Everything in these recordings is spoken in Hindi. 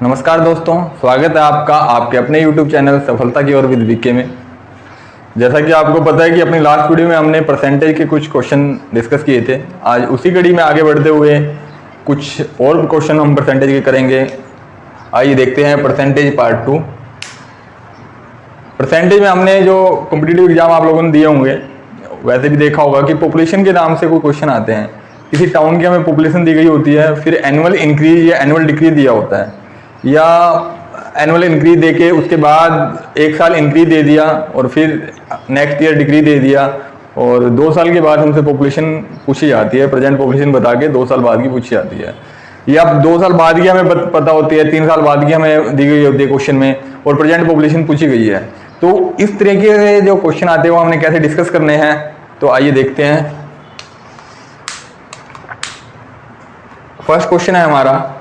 नमस्कार दोस्तों, स्वागत है आपका आपके अपने YouTube चैनल सफलता की ओर विद वीके में। जैसा कि आपको पता है कि अपनी लास्ट वीडियो में हमने परसेंटेज के कुछ क्वेश्चन डिस्कस किए थे। आज उसी कड़ी में आगे बढ़ते हुए कुछ और क्वेश्चन हम परसेंटेज के करेंगे। आइए देखते हैं परसेंटेज पार्ट 2। परसेंटेज में हमने जो कॉम्पिटिटिव एग्जाम आप लोगों ने दिए होंगे वैसे भी देखा होगा कि पॉपुलेशन के नाम से कोई क्वेश्चन आते हैं। किसी टाउन की हमें पॉपुलेशन दी गई होती है, फिर एनुअल इंक्रीज या एनुअल डिक्रीज दिया होता है, या एनुअल इंक्रीज देके उसके बाद एक साल इंक्रीज दे दिया और फिर नेक्स्ट ईयर डिक्रीज दे दिया, और 2 साल के बाद हमसे पॉपुलेशन पूछी जाती है। प्रेजेंट पॉपुलेशन बता के 2 साल बाद की पूछी जाती है, या 2 साल बाद की हमें पता होती है, 3 साल बाद की हमें दी गई होती है क्वेश्चन में, और प्रेजेंट पॉपुलेशन पूछी गई है। तो इस तरीके से जो क्वेश्चन आते हैं वो हमने कैसे डिस्कस करने हैं, तो आइए देखते हैं। फर्स्ट क्वेश्चन है हमारा,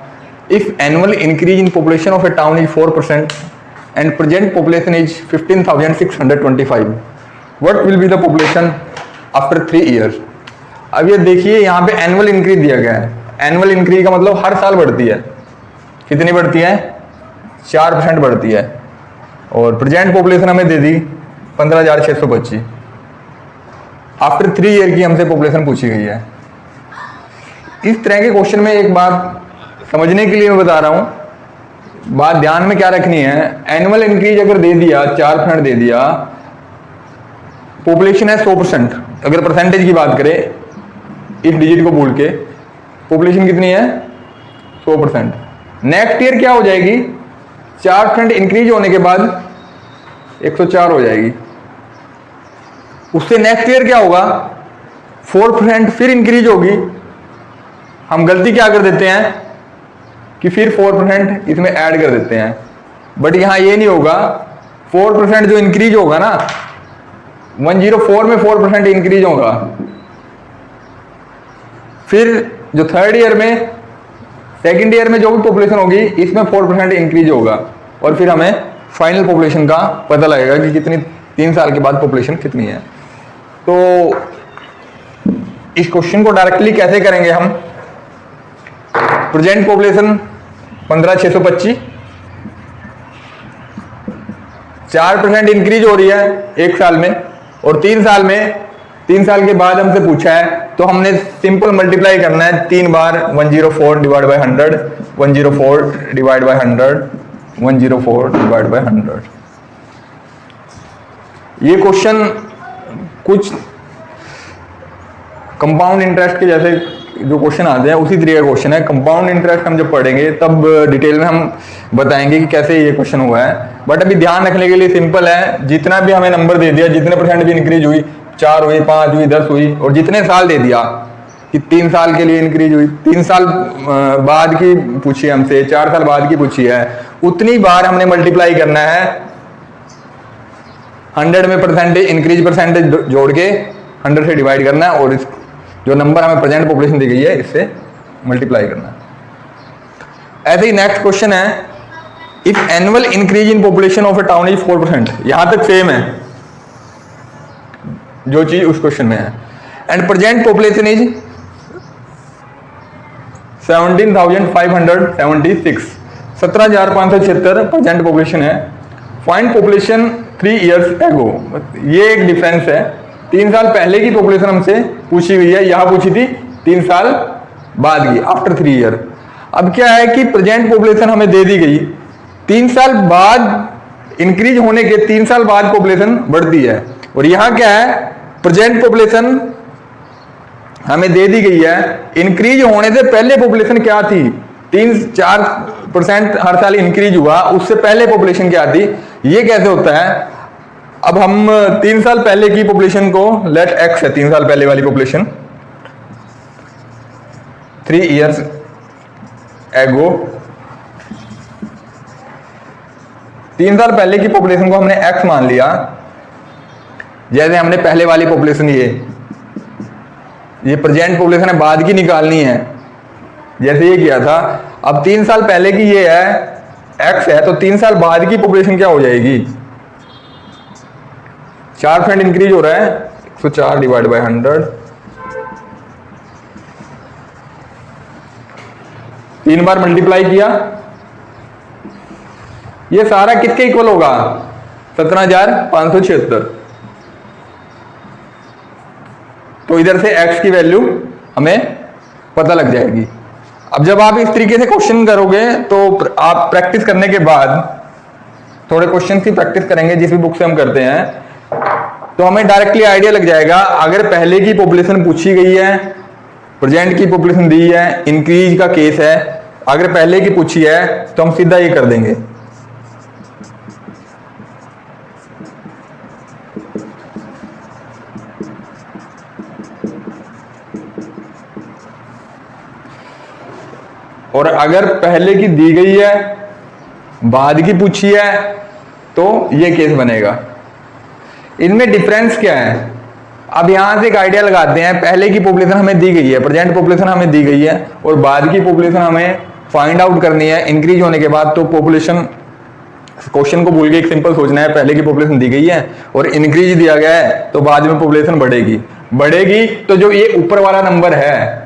if annual increase in population of a town is 4% and present population is 15,625, what will be the population after 3 years. अब ये देखिए यहाँ पे एनुअल इंक्रीज दिया गया है। एनुअल इंक्रीज का मतलब हर साल बढ़ती है। कितनी बढ़ती है? 4% बढ़ती है। और प्रेजेंट पॉपुलेशन हमें दे दी 15,625। आफ्टर 3 ईयर की हमसे पॉपुलेशन पूछी गई है। इस तरह के क्वेश्चन में एक बात समझने के लिए मैं बता रहा हूं, बात ध्यान में क्या रखनी है। एनुअल इंक्रीज अगर दे दिया 4% दे दिया, पॉपुलेशन है 100%। अगर परसेंटेज की बात करें इस डिजिट को बोल के, पॉपुलेशन कितनी है? 100%। नेक्स्ट ईयर क्या हो जाएगी? 4% इंक्रीज होने के बाद 104 हो जाएगी। उससे नेक्स्ट ईयर क्या होगा? 4% फिर इंक्रीज होगी। हम गलती क्या कर देते हैं कि फिर 4% इसमें ऐड कर देते हैं, बट यहां ये नहीं होगा। 4% जो इंक्रीज होगा ना, 104 में 4% इंक्रीज होगा, फिर जो थर्ड ईयर में, सेकंड ईयर में जो भी पॉपुलेशन होगी इसमें 4% इंक्रीज होगा, और फिर हमें फाइनल पॉपुलेशन का पता लगेगा कि कितनी 3 साल के बाद पॉपुलेशन कितनी है। तो इस क्वेश्चन को डायरेक्टली कैसे करेंगे हम? प्रेजेंट पॉपुलेशन 15,625, 4% इंक्रीज हो रही है एक साल में, और 3 साल में, 3 साल के बाद हमसे पूछा है, तो हमने सिंपल मल्टीप्लाई करना है 3 बार। 104 divide by 100, 104 divide by 100, 104 divide by 100। ये क्वेश्चन कुछ कंपाउंड इंटरेस्ट के जैसे जो क्वेश्चन आते हैं उसी तरीके का क्वेश्चन है। कंपाउंड इंटरेस्ट हम जब पढ़ेंगे तब डिटेल में हम बताएंगे कि कैसे ये क्वेश्चन हुआ है, बट अभी ध्यान रखने के लिए सिंपल है। जितना भी हमें नंबर दे दिया, जितने परसेंट भी इंक्रीज हुई, 4 हुई, 5 हुई, 10 हुई, और जितने साल दे दिया कि 3 साल के लिए इंक्रीज हुई, 3 साल बाद की पूछी हमसे, 4 साल बाद की पूछी है, उतनी बार हमने मल्टीप्लाई करना है। 100 में परसेंटेज इंक्रीज परसेंटेज जोड़ के 100 से डिवाइड करना है, और इस जो नंबर हमें प्रेजेंट पॉपुलेशन दी गई है इससे मल्टीप्लाई करना है। ऐसे ही नेक्स्ट क्वेश्चन है, if annual increase in population of a town is 4%। यहां तक सेम है जो चीज उस क्वेश्चन में है, and present population is 17,576, 17,576 present population है। Find population 3 years ago. ये एक डिफरेंस है। 3 साल पहले की पॉपुलेशन हमसे पूछी हुई है, यहां पूछी थी 3 साल बाद की, आफ्टर 3 ईयर। अब क्या है कि प्रेजेंट पॉपुलेशन हमें दे दी गई, 3 साल बाद इंक्रीज होने के 3 साल बाद पॉपुलेशन बढ़ती है, और यहां क्या है, प्रेजेंट पॉपुलेशन हमें दे दी गई है, इंक्रीज होने से पहले पॉपुलेशन क्या थी? 3-4% हर साल इंक्रीज हुआ, उससे पहले पॉपुलेशन क्या थी? ये कैसे होता है? अब हम 3 साल पहले की पॉपुलेशन को, लेट एक्स है 3 साल पहले वाली पॉपुलेशन, 3 ईयर्स एगो, 3 साल पहले की पॉपुलेशन को हमने एक्स मान लिया। जैसे हमने पहले वाली पॉपुलेशन, ये प्रेजेंट पॉपुलेशन है, बाद की निकालनी है, जैसे ये किया था। अब 3 साल पहले की ये है, एक्स है, तो 3 साल बाद की पॉपुलेशन क्या हो जाएगी? 4% इंक्रीज हो रहा है, 104 डिवाइड बाय 100, 3 बार मल्टीप्लाई किया, ये सारा किसके इक्वल होगा? 17,576। तो इधर से x की वैल्यू हमें पता लग जाएगी। अब जब आप इस तरीके से क्वेश्चन करोगे तो आप प्रैक्टिस करने के बाद, थोड़े क्वेश्चन की प्रैक्टिस करेंगे जिस भी बुक से हम करते हैं, तो हमें डायरेक्टली आइडिया लग जाएगा। अगर पहले की पॉपुलेशन पूछी गई है, प्रेजेंट की पॉपुलेशन दी है, इंक्रीज का केस है, अगर पहले की पूछी है तो हम सीधा ये कर देंगे। और अगर पहले की दी गई है, बाद की पूछी है, तो ये केस बनेगा। इनमें डिफरेंस क्या है? अब यहां से एक आइडिया लगाते हैं। पहले की पॉपुलेशन हमें दी गई है, प्रेजेंट पॉपुलेशन हमें दी गई है, और बाद की पॉपुलेशन हमें फाइंड आउट करनी है इंक्रीज होने के बाद। तो पॉपुलेशन, क्वेश्चन को भूल के एक सिंपल सोचना है, पहले की पॉपुलेशन दी गई है और इंक्रीज दिया गया है, तो बाद में पॉपुलेशन बढ़ेगी। तो जो ये ऊपर वाला नंबर है,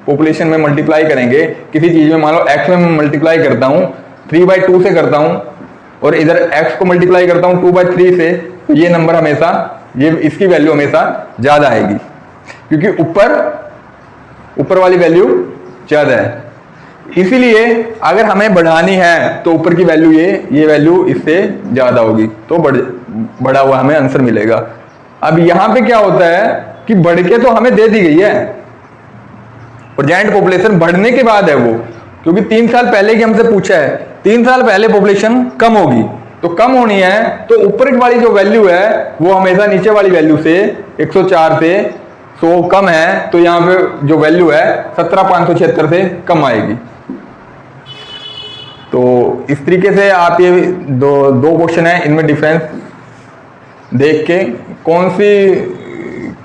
पॉपुलेशन में मल्टीप्लाई करेंगे किसी चीज में, मान लो x में मल्टीप्लाई करता हूं 3/2 से करता हूं, और इधर x को मल्टीप्लाई करता हूं 2/3 से, तो ये नंबर हमेशा, ये इसकी वैल्यू हमेशा ज्यादा आएगी, क्योंकि ऊपर वाली वैल्यू ज्यादा है। इसीलिए अगर हमें बढ़ानी है तो ऊपर की वैल्यू ये वैल्यू इससे ज्यादा होगी, तो बढ़ा हुआ हमें आंसर मिलेगा। अब यहां पे क्या होता है कि बढ़ के तो हमें दे दी गई है, प्रेजेंट पॉपुलेशन बढ़ने के बाद है वो, क्योंकि 3 साल पहले की हमसे पूछा है, 3 साल पहले पॉपुलेशन कम होगी, तो कम होनी है तो ऊपर वाली जो वैल्यू है वो हमेशा नीचे वाली वैल्यू से 104 से 100 कम है, तो यहाँ पे जो वैल्यू है 17,576 से कम आएगी। तो इस तरीके से आप ये दो क्वेश्चन है, इनमें डिफरेंस देख के कौन सी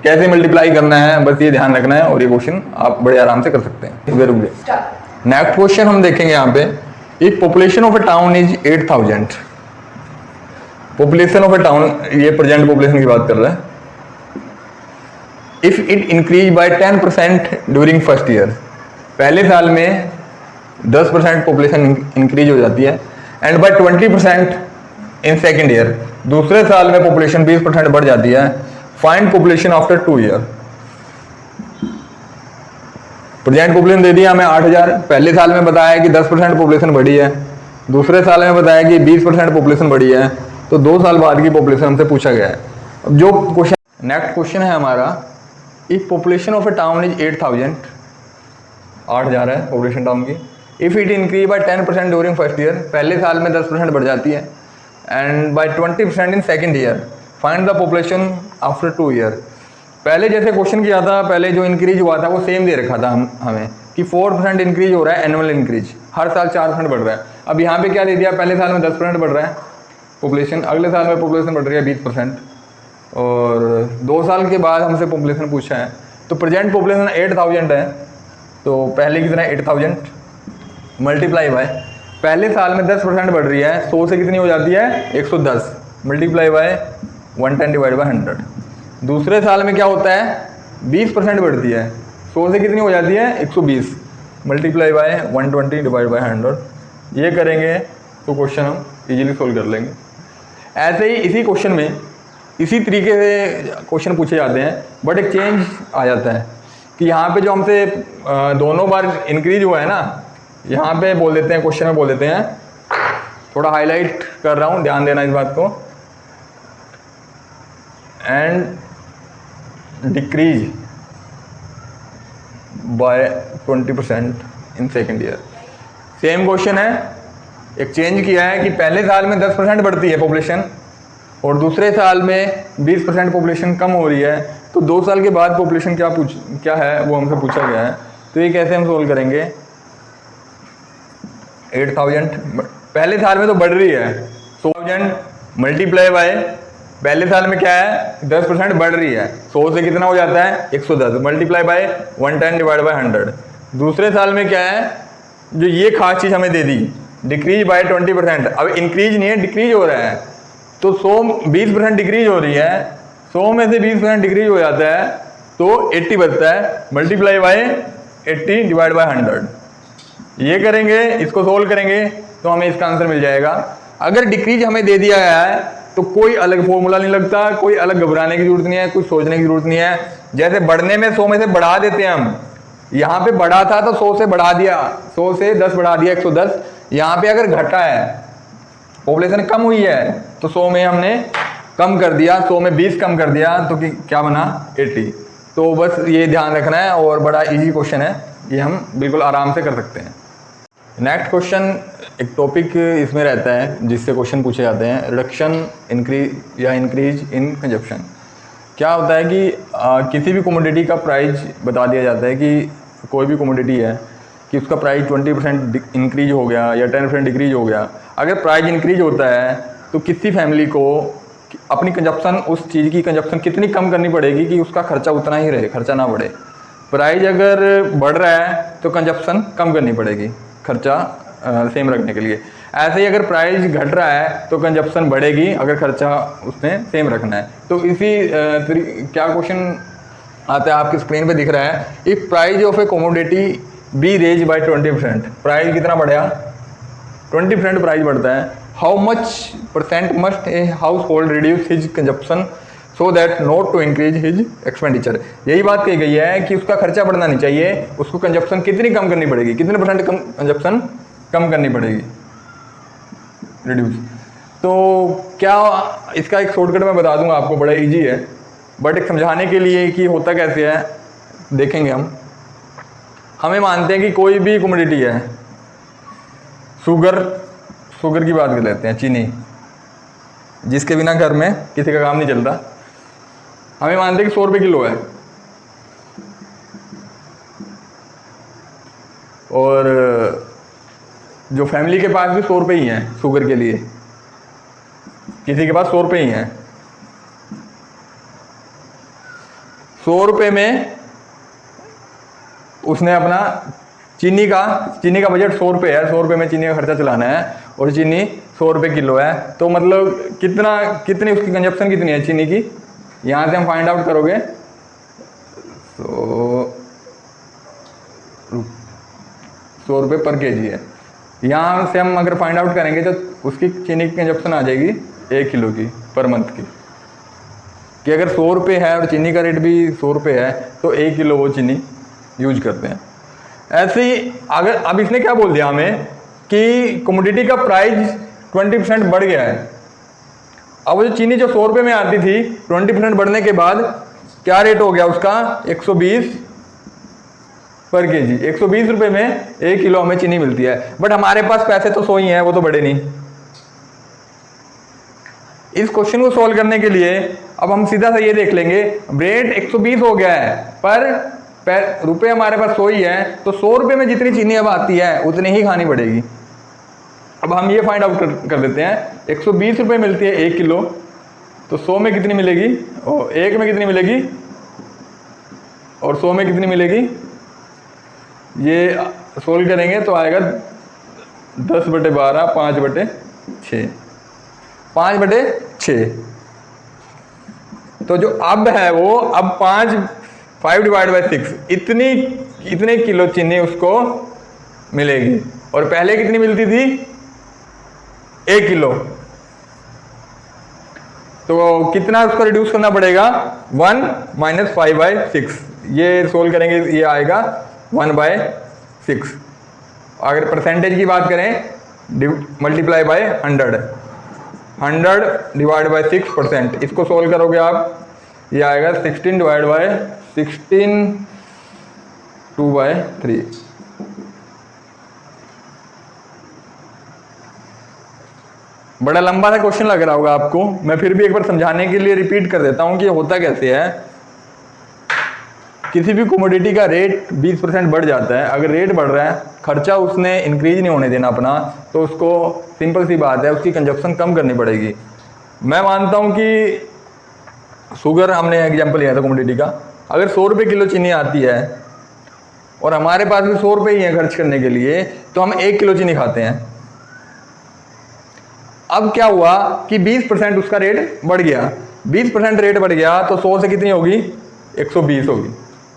कैसे मल्टीप्लाई करना है, बस ये ध्यान रखना है, और ये क्वेश्चन आप बड़े आराम से कर सकते हैं। नेक्स्ट क्वेश्चन हम देखेंगे यहाँ पे, if population of a town is 8,000, population of a town, ये प्रेजेंट पॉपुलेशन की बात कर रहा है, if it increase by 10% during first year, पहले साल में 10% पॉपुलेशन इंक्रीज हो जाती है, and by 20% in second year, दूसरे साल में पॉपुलेशन 20% बढ़ जाती है, find population after 2 year. Present population दे दिया हमें 8,000, पहले साल में बताया कि 10% पॉपुलेशन बढ़ी है, दूसरे साल में बताया कि 20% पॉपुलेशन बढ़ी है, तो 2 साल बाद की पॉपुलेशन हमसे पूछा गया है। अब जो क्वेश्चन, नेक्स्ट क्वेश्चन है हमारा, if population of a town is 8,000, 8,000 है पॉपुलेशन टाउन की, if it increase by 10% during first year, पहले साल में 10% बढ़ जाती है, and by 20% in second year, find the population after 2 year. पहले जैसे क्वेश्चन किया था, पहले जो इंक्रीज हुआ था वो सेम दे रखा था हमें कि 4% इंक्रीज हो रहा है, एनुअल इंक्रीज, हर साल 4% बढ़ रहा है। अब यहाँ पे क्या दे दिया, पहले साल में 10% बढ़ रहा है पॉपुलेशन, अगले साल में पॉपुलेशन बढ़ रही है 20%, और 2 साल के बाद हमसे पॉपुलेशन पूछा है। तो प्रेजेंट पॉपुलेशन 8,000 है, तो पहले की तरह 8,000 मल्टीप्लाई बाय, पहले साल में 10% बढ़ रही है, 100 से कितनी हो जाती है 110, मल्टीप्लाई बाय 110 डिवाइड बाय 100। दूसरे साल में क्या होता है 20% बढ़ती है, 100 से कितनी हो जाती है 120, मल्टीप्लाई बाय 120 डिवाइड बाय 100। ये करेंगे तो क्वेश्चन हम इजीली सोल्व कर लेंगे। ऐसे ही इसी क्वेश्चन में इसी तरीके से क्वेश्चन पूछे जाते हैं, बट एक चेंज आ जाता है कि यहाँ पे जो हमसे दोनों बार इंक्रीज हुआ है ना, यहाँ पे बोल देते हैं, क्वेश्चन में बोल देते हैं, थोड़ा हाईलाइट कर रहा हूँ, ध्यान देना इस बात को, and decrease by 20% in second year. Same question है, एक चेंज किया है कि पहले साल में 10% बढ़ती है पॉपुलेशन और दूसरे साल में 20% पॉपुलेशन कम हो रही है, तो 2 साल के बाद पॉपुलेशन क्या है वो हमसे पूछा गया है। तो ये कैसे हम सोल्व करेंगे, 8,000 पहले साल में तो बढ़ रही है, 100,000 मल्टीप्लाई बाय, पहले साल में क्या है 10% बढ़ रही है, 100 से कितना हो जाता है 110, मल्टीप्लाई बाय 110 डिवाइड बाय 100। दूसरे साल में क्या है, जो ये खास चीज़ हमें दे दी, डिक्रीज बाय 20%, अब इंक्रीज नहीं है डिक्रीज हो रहा है, तो 20% डिक्रीज हो रही है, 100 में से 20% डिक्रीज हो जाता है तो 80 बचता है, मल्टीप्लाई बाय 80 डिवाइड बाय 100। ये करेंगे, इसको सोल्व करेंगे तो हमें इसका आंसर मिल जाएगा। अगर डिक्रीज हमें दे दिया गया है तो कोई अलग फॉर्मूला नहीं लगता, कोई अलग घबराने की जरूरत नहीं है, कुछ सोचने की जरूरत नहीं है। जैसे बढ़ने में 100 में से बढ़ा देते हैं हम, यहाँ पे बढ़ा था तो 100 से बढ़ा दिया, 100 से 10 बढ़ा दिया 110। यहाँ पे अगर घटा है, पॉपुलेशन कम हुई है तो 100 में हमने कम कर दिया, 100 में 20 कम कर दिया तो क्या बना 80। तो बस ये ध्यान रखना है और बड़ा इजी क्वेश्चन है, ये हम बिल्कुल आराम से कर सकते हैं। नेक्स्ट क्वेश्चन एक टॉपिक इसमें रहता है जिससे क्वेश्चन पूछे जाते हैं, रिडक्शन इंक्रीज या इंक्रीज इन कंजप्शन। क्या होता है कि किसी भी कमोडिटी का प्राइस बता दिया जाता है कि कोई भी कमोडिटी है कि उसका प्राइस 20% इंक्रीज हो गया या 10% डिक्रीज हो गया। अगर प्राइस इंक्रीज होता है तो किसी फैमिली को अपनी कंजप्शन, उस चीज़ की कंजप्शन कितनी कम करनी पड़ेगी कि उसका खर्चा उतना ही रहे, खर्चा ना बढ़े। प्राइस अगर बढ़ रहा है तो कंजप्शन कम करनी पड़ेगी खर्चा सेम रखने के लिए। ऐसे ही अगर प्राइस घट रहा है तो कंजप्शन बढ़ेगी अगर खर्चा उसने सेम रखना है। तो इसी क्या क्वेश्चन आता है आपकी स्क्रीन पे दिख रहा है, if price of a commodity be raise by 20%, price कितना बढ़ेगा 20% प्राइस बढ़ता है, how much percent must a household reduce his consumption so that not to increase his expenditure. यही बात कही गई है कि उसका खर्चा बढ़ना नहीं चाहिए, उसको कंजप्शन कितनी कम करनी पड़ेगी, कितने परसेंट कम कंजप्शन कम करनी पड़ेगी रिड्यूस। तो क्या इसका एक शॉर्टकट मैं बता दूंगा आपको, बड़ा इजी है, बट एक समझाने के लिए कि होता कैसे है देखेंगे हम। हमें मानते हैं कि कोई भी कमोडिटी है, शुगर की बात कर लेते हैं, चीनी, जिसके बिना घर में किसी का काम नहीं चलता। हमें मानते हैं कि 100 रुपये किलो है और जो फैमिली के पास भी 100 रुपये ही हैं शुगर के लिए, किसी के पास 100 रुपये ही हैं। 100 रुपये में उसने अपना चीनी का बजट 100 रुपये है, 100 रुपये में चीनी का खर्चा चलाना है और चीनी 100 रुपये किलो है। तो मतलब कितनी उसकी कंजप्शन कितनी है चीनी की, यहाँ से हम फाइंड आउट करोगे तो 100 रुपये पर केजी है। यहाँ से हम अगर फाइंड आउट करेंगे तो उसकी चीनी की कंजप्शन आ जाएगी 1 किलो की पर मंथ की, कि अगर 100 रुपये है और चीनी का रेट भी 100 रुपये है तो 1 किलो वो चीनी यूज करते हैं। ऐसे ही अगर अब इसने क्या बोल दिया हमें कि कमोडिटी का प्राइस 20% बढ़ गया है। अब वो जो चीनी जो 100 रुपये में आती थी 20% बढ़ने के बाद क्या रेट हो गया उसका 120 पर केजी। 120 रुपये में 1 किलो हमें चीनी मिलती है, बट हमारे पास पैसे तो 100 ही हैं, वो तो बढ़े नहीं। इस क्वेश्चन को सॉल्व करने के लिए अब हम सीधा सा ये देख लेंगे, रेट 120 हो गया है पर रुपए हमारे पास 100 ही है, तो 100 रुपये में जितनी चीनी अब आती है उतनी ही खानी पड़ेगी। अब हम ये फाइंड आउट कर देते हैं, 120 रुपये मिलती है 1 किलो, तो 100 में कितनी मिलेगी, और 1 में कितनी मिलेगी और 100 में कितनी मिलेगी, ये सोल्व करेंगे तो आएगा 10/12 5/6 5/6। तो जो अब है वो अब 5/6 इतने किलो चीनी उसको मिलेगी, और पहले कितनी मिलती थी 1 किलो। तो कितना उसको रिड्यूस करना पड़ेगा 1 - 5/6। ये सोल्व करेंगे ये आएगा 1/6। अगर परसेंटेज की बात करें मल्टीप्लाई बाय 100 डिवाइड बाय 6%। इसको सोल्व करोगे आप, ये आएगा 16 डिवाइड बाय 16 2/3। बड़ा लंबा सा क्वेश्चन लग रहा होगा आपको, मैं फिर भी एक बार समझाने के लिए रिपीट कर देता हूं कि होता कैसे है। किसी भी कमोडिटी का रेट 20% बढ़ जाता है, अगर रेट बढ़ रहा है, खर्चा उसने इंक्रीज नहीं होने देना अपना, तो उसको सिंपल सी बात है उसकी कंजप्शन कम करनी पड़ेगी। मैं मानता हूं कि शुगर हमने एग्जांपल लिया था कमोडिटी का, अगर 100 रुपये किलो चीनी आती है और हमारे पास भी 100 रुपये ही है खर्च करने के लिए, तो हम 1 किलो चीनी खाते हैं। अब क्या हुआ कि 20% उसका रेट बढ़ गया, 20% रेट बढ़ गया तो 100 से कितनी होगी 120 होगी,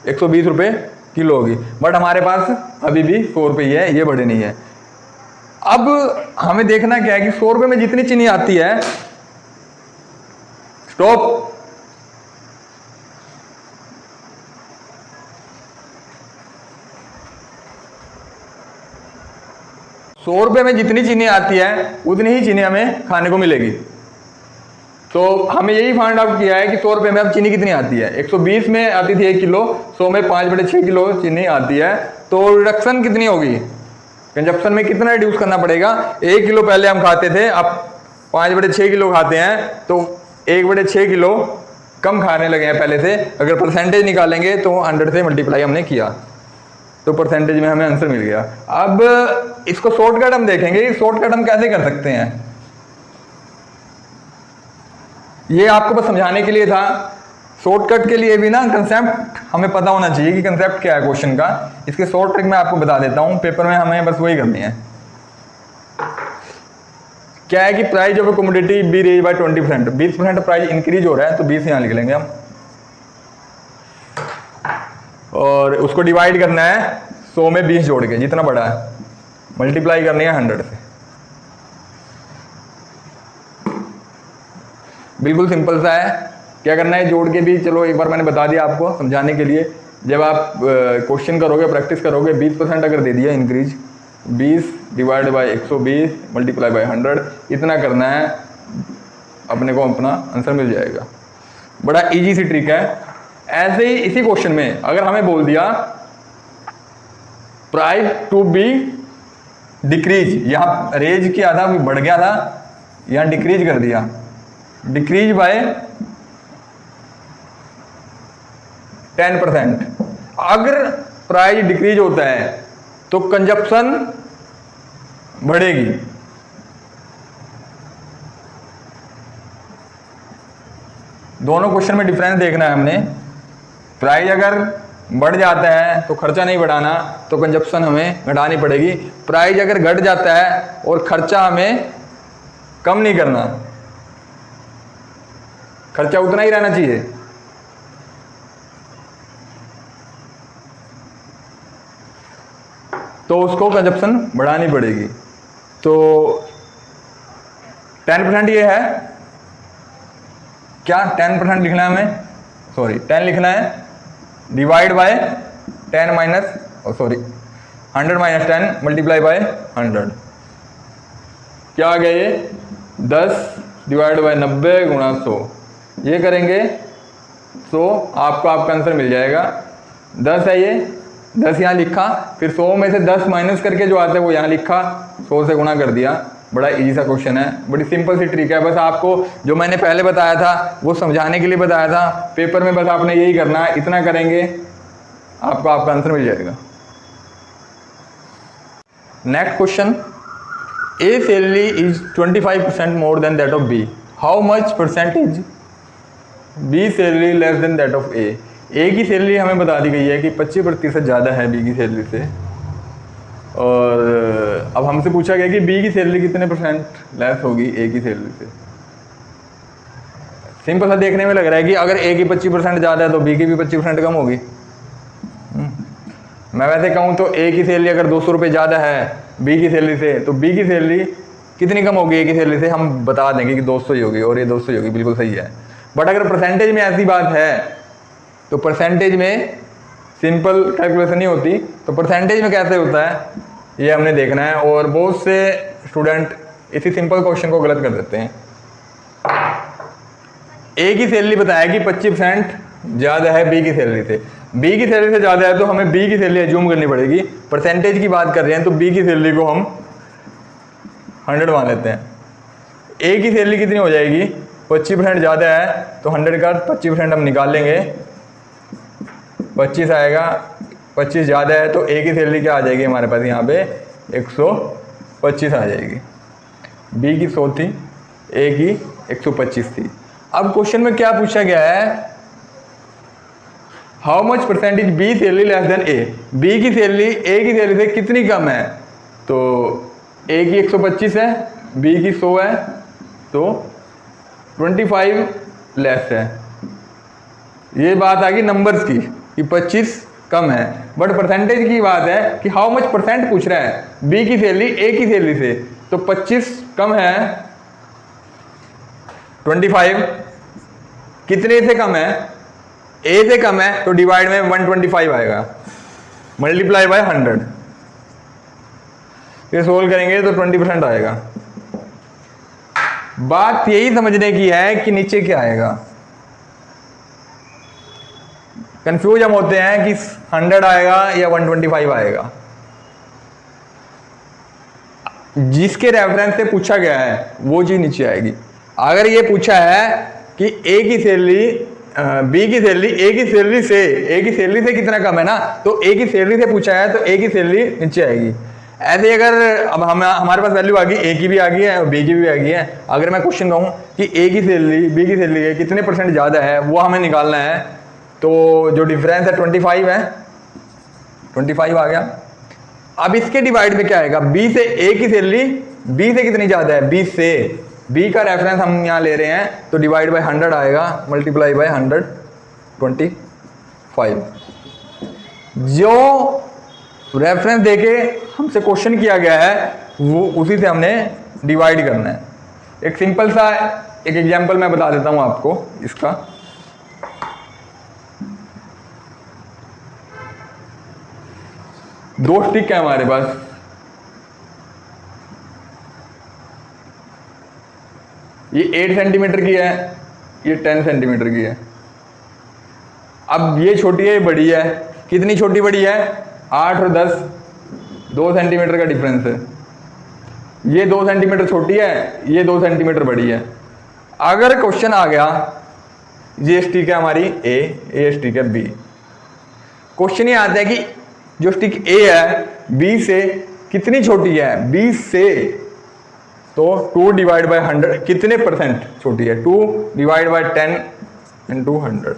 120 रुपये किलो होगी, बट हमारे पास अभी भी 100 रुपये ही है, ये बढ़े नहीं है। अब हमें देखना क्या है कि 100 रुपये में जितनी चीनी आती है, स्टॉप, ₹100 में जितनी चीनी आती है उतनी ही चीनी हमें खाने को मिलेगी। तो हमें यही फाइंड आउट किया है कि 100 रुपये में अब चीनी कितनी आती है। 120 में आती थी 1 किलो, 100 में 5/6 किलो चीनी आती है। तो रिडक्शन कितनी होगी, कंजप्शन में कितना रिड्यूस करना पड़ेगा। 1 किलो पहले हम खाते थे, अब 5/6 किलो खाते हैं, तो 1/6 किलो कम खाने लगे हैं पहले से। अगर परसेंटेज निकालेंगे तो 100 से मल्टीप्लाई हमने किया, तो परसेंटेज में हमें आंसर मिल गया। अब इसको शॉर्टकट हम देखेंगे, शॉर्टकट हम कैसे कर सकते हैं। ये आपको बस समझाने के लिए था। शॉर्टकट के लिए भी ना कंसेप्ट हमें पता होना चाहिए कि कंसेप्ट क्या है क्वेश्चन का। इसके शॉर्ट ट्रिक मैं आपको बता देता हूं, पेपर में हमें बस वही करनी है। क्या है कि price of a commodity be raise by 20%, 20% price increase हो रहा है, तो 20 यहां लिख लेंगे हम, और उसको डिवाइड करना है 100 में 20 जोड़ के, जितना बड़ा है, मल्टीप्लाई करनी है 100 से। बिल्कुल सिंपल सा है। क्या करना है, जोड़ के भी, चलो एक बार मैंने बता दिया आपको समझाने के लिए। जब आप क्वेश्चन करोगे, प्रैक्टिस करोगे, 20% अगर दे दिया increase, 20 divide by 120 multiply by 100, इतना करना है, अपने को अपना आंसर मिल जाएगा। बड़ा इजी सी ट्रिक है। ऐसे ही इसी क्वेश्चन में अगर हमें बोल दिया प्राइस टू बी डिक्रीज, यहाँ रेज किया था, बढ़ गया था, यहाँ डिक्रीज कर दिया, डिक्रीज बाय 10%। अगर प्राइस डिक्रीज होता है तो कंजप्शन बढ़ेगी। दोनों क्वेश्चन में डिफरेंस देखना है हमने। प्राइस अगर बढ़ जाता है तो खर्चा नहीं बढ़ाना, तो कंजप्शन हमें घटानी पड़ेगी। प्राइस अगर घट जाता है और खर्चा हमें कम नहीं करना, खर्चा उतना ही रहना चाहिए। तो उसको कंजप्शन बढ़ानी पड़ेगी। तो 10% ये है क्या, 10% लिखना है हमें, सॉरी 10 लिखना है, divide by 10 minus, sorry 100 minus 10 multiply by 100। क्या आ गया ये, 10 डिवाइड बाय 90 गुणा 100। ये करेंगे तो आपको आपका आंसर मिल जाएगा। 10 है ये, 10 यहाँ लिखा, फिर 100 में से 10 माइनस करके जो आता है वो यहाँ लिखा, 100 से गुणा कर दिया। बड़ा इजी सा क्वेश्चन है, बड़ी सिंपल सी ट्रिक है। बस आपको जो मैंने पहले बताया था वो समझाने के लिए बताया था। पेपर में बस आपने यही करना है, इतना करेंगे आपको आपका आंसर मिल जाएगा। Next question, A salary is 25% more than that of B, how much percentage B salary less than that of A. A की सैलरी हमें बता दी गई है कि 25% ज़्यादा है बी की सैलरी से, और अब हमसे पूछा गया कि बी की सैलरी कितने % लेस होगी ए की सैलरी से। सिंपल सा देखने में लग रहा है कि अगर ए की 25% ज़्यादा है तो बी की भी 25% कम होगी। मैं वैसे कहूँ तो ए की सैलरी अगर 200 रुपये ज़्यादा है बी की सैलरी से, तो बी की सैलरी कितनी कम होगी ए की सैलरी से, हम बता देंगे कि 200 ही होगी, और ये 200 ही होगी, बिल्कुल सही है। बट अगर परसेंटेज में ऐसी बात है तो परसेंटेज में सिंपल कैलकुलेशन नहीं होती, तो परसेंटेज में कैसे होता है ये हमने देखना है। और बहुत से स्टूडेंट इसी सिंपल क्वेश्चन को गलत कर देते हैं। ए की सैलरी बताया कि 25% ज़्यादा है बी की सैलरी से, बी की सैलरी से ज़्यादा है तो हमें बी की सैलरी एज्यूम करनी पड़ेगी। परसेंटेज की बात कर रहे हैं तो बी की सैलरी को हम 100 मान लेते हैं। ए की सैलरी कितनी हो जाएगी, 25% ज़्यादा है तो 100 का 25% हम निकाल लेंगे, 25 आएगा। 25 ज़्यादा है तो ए की सैलरी क्या आ जाएगी हमारे पास, यहाँ पे 125 आ जाएगी। बी की 100 थी, ए की 125 थी। अब क्वेश्चन में क्या पूछा गया है, how much percentage B salary less than A, B की सैलरी ए की सैलरी से कितनी कम है। तो ए की 125 है, बी की 100 है, तो 25 लेस है। ये बात आ गई नंबर्स की कि 25 कम है। बट परसेंटेज की बात है कि हाउ मच परसेंट पूछ रहा है, बी की सैलरी ए की सैलरी से, तो 25 कम है 25, कितने से कम है, ए से कम है, तो डिवाइड में 125 आएगा, मल्टीप्लाई बाय 100, ये सोल्व करेंगे तो 20% आएगा। बात यही समझने की है कि नीचे क्या आएगा। कंफ्यूज हम होते हैं कि 100 आएगा या 125 आएगा। जिसके रेफरेंस से पूछा गया है वो चीज नीचे आएगी। अगर ये पूछा है कि ए की सैलरी बी की सैलरी ए की सैलरी से कितना कम है ना, तो ए की सैलरी से पूछा है तो ए की सैलरी नीचे आएगी। ऐसे अगर अब हमारे पास वैल्यू आ गई, ए की भी आ गई है और बी की भी आ गई है, अगर मैं क्वेश्चन कहूँ कि ए की सैलरी बी की सैलरी है कितने परसेंट ज़्यादा है, वो हमें निकालना है, तो जो डिफरेंस है 25 है, 25 आ गया। अब इसके डिवाइड में क्या आएगा, बी से ए की सैलरी बी से कितनी ज़्यादा है, बी से, बी का रेफरेंस हम यहाँ ले रहे हैं, तो डिवाइड बाय 100 आएगा, मल्टीप्लाई बाय 125। जो रेफरेंस देके हमसे क्वेश्चन किया गया है वो उसी से हमने डिवाइड करना है। एक सिंपल सा एक एग्जांपल मैं बता देता हूं आपको इसका। दो स्टिक है हमारे पास, ये 8 सेंटीमीटर की है, ये 10 सेंटीमीटर की है। अब ये छोटी है ये बड़ी है, कितनी छोटी बड़ी है, 8 और 10, 2 सेंटीमीटर का डिफरेंस है। ये 2 सेंटीमीटर छोटी है, ये 2 सेंटीमीटर बड़ी है। अगर क्वेश्चन आ गया, ये स्टिक है हमारी ए, ये स्टिक है बी, क्वेश्चन ये आता है कि जो स्टिक ए है बी से कितनी छोटी है, बी से, तो 2 डिवाइड बाय 100 कितने परसेंट छोटी है, 2 डिवाइड बाय 10 इंटू 100।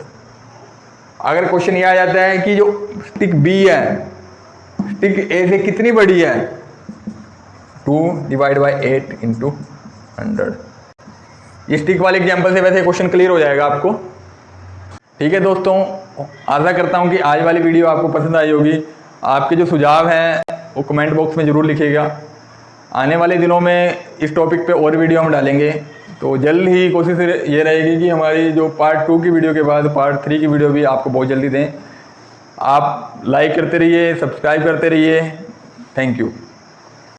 अगर क्वेश्चन ये आ जाता है कि जो स्टिक बी है स्टिक ए से कितनी बड़ी है, 2 डिवाइड बाय 8 इंटू 100। ये स्टिक वाले एग्जाम्पल से वैसे क्वेश्चन क्लियर हो जाएगा आपको। ठीक है दोस्तों, आशा करता हूँ कि आज वाली वीडियो आपको पसंद आई होगी। आपके जो सुझाव हैं वो कमेंट बॉक्स में ज़रूर लिखिएगा। आने वाले दिनों में इस टॉपिक पे और वीडियो हम डालेंगे, तो जल्द ही कोशिश ये रहेगी कि हमारी जो पार्ट 2 की वीडियो के बाद पार्ट 3 की वीडियो भी आपको बहुत जल्दी दें। आप लाइक करते रहिए, सब्सक्राइब करते रहिए। Thank you.